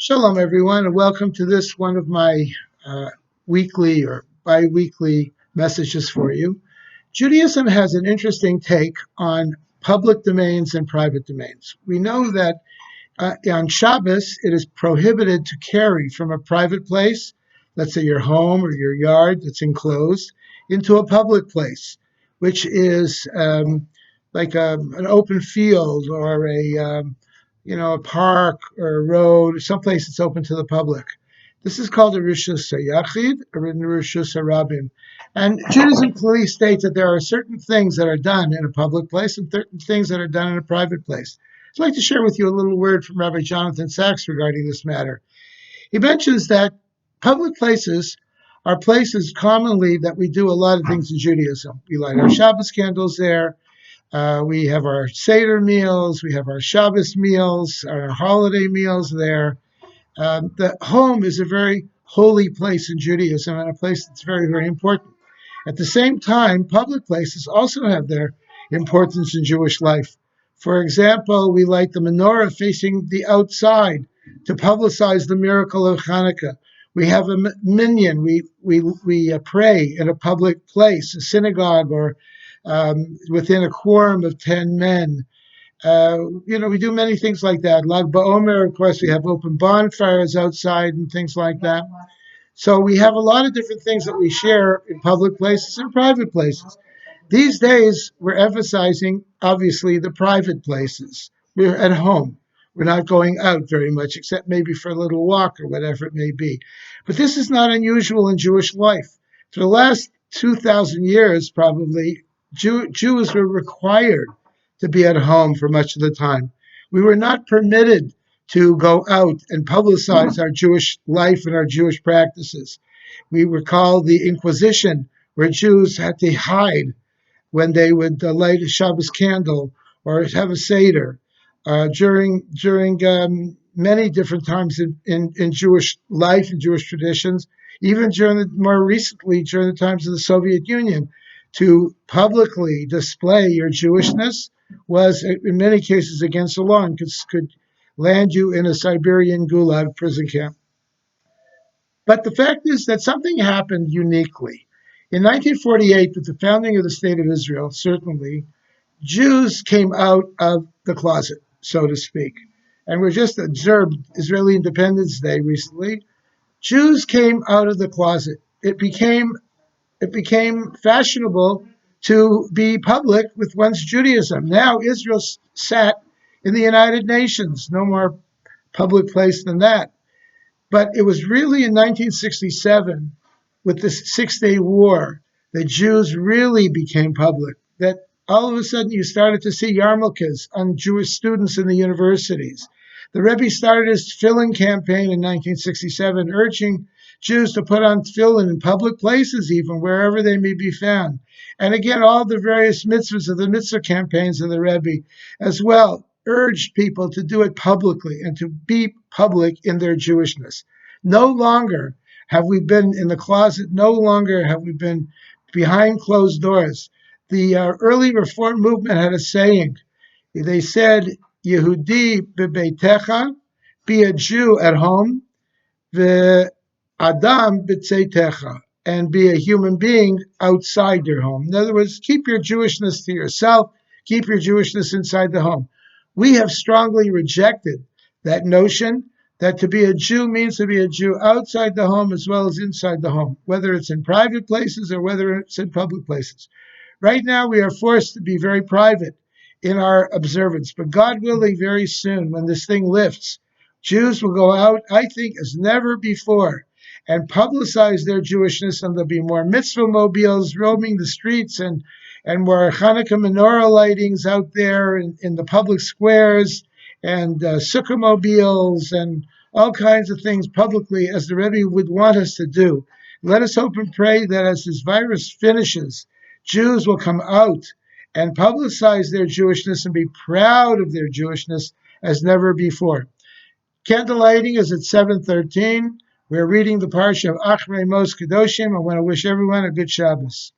Shalom, everyone, and welcome to this one of my weekly or bi-weekly messages for you. Judaism has an interesting take on public domains and private domains. We know that on Shabbos, it is prohibited to carry from a private place, let's say your home or your yard that's enclosed, into a public place, which is like an open field or a park or a road, someplace that's open to the public. This is called a rishus hayachid or a rishus harabim. And Judaism clearly states that there are certain things that are done in a public place and certain things that are done in a private place. I'd like to share with you a little word from Rabbi Jonathan Sachs regarding this matter. He mentions that public places are places commonly that we do a lot of things in Judaism. We light our Shabbos candles there. We have our Seder meals. We have our Shabbos meals, our holiday meals there. The home is a very holy place in Judaism and a place that's very, very important. At the same time, public places also have their importance in Jewish life. For example, we light the menorah facing the outside to publicize the miracle of Hanukkah. We have a minyan. We pray in a public place, a synagogue, or within a quorum of 10 men. We do many things like that. Lag BaOmer, of course, we have open bonfires outside and things like that. So we have a lot of different things that we share in public places and private places. These days, we're emphasizing, obviously, the private places. We're at home. We're not going out very much, except maybe for a little walk or whatever it may be. But this is not unusual in Jewish life. For the last 2,000 years, probably, Jews were required to be at home for much of the time. We were not permitted to go out and publicize our Jewish life and our Jewish practices. We were called the Inquisition, where Jews had to hide when they would light a Shabbos candle or have a Seder. During many different times in Jewish life and Jewish traditions, even more recently during the times of the Soviet Union, to publicly display your Jewishness was in many cases against the law and could land you in a Siberian gulag prison camp. But the fact is that something happened uniquely. In 1948, with the founding of the State of Israel, certainly, Jews came out of the closet, so to speak. And we just observed Israeli Independence Day recently. Jews came out of the closet. It became fashionable to be public with one's Judaism. Now Israel sat in the United Nations. No more public place than that. But it was really in 1967, with the Six-Day War, that Jews really became public, that all of a sudden you started to see yarmulkes on Jewish students in the universities. The Rebbe started his tefillin campaign in 1967, urging Jews to put on tefillin in public places, even wherever they may be found. And again, all the various mitzvahs of the mitzvah campaigns of the Rebbe as well urged people to do it publicly and to be public in their Jewishness. No longer have we been in the closet. No longer have we been behind closed doors. The early Reform movement had a saying. They said, Yehudi bebeitecha, be a Jew at home, ve'adam b'tzeitecha, and be a human being outside your home. In other words, keep your Jewishness to yourself, keep your Jewishness inside the home. We have strongly rejected that notion that to be a Jew means to be a Jew outside the home as well as inside the home, whether it's in private places or whether it's in public places. Right now, we are forced to be very private in our observance, but God willing, very soon, when this thing lifts, Jews will go out, I think, as never before, and publicize their Jewishness, and there'll be more mitzvah mobiles roaming the streets and more Hanukkah menorah lightings out there in the public squares, and sukkah mobiles, and all kinds of things publicly, as the Rebbe would want us to do. Let us hope and pray that as this virus finishes, Jews will come out and publicize their Jewishness and be proud of their Jewishness as never before. Candle lighting is at 7:13. We're reading the parsha of Achrei Mos Kedoshim. I want to wish everyone a good Shabbos.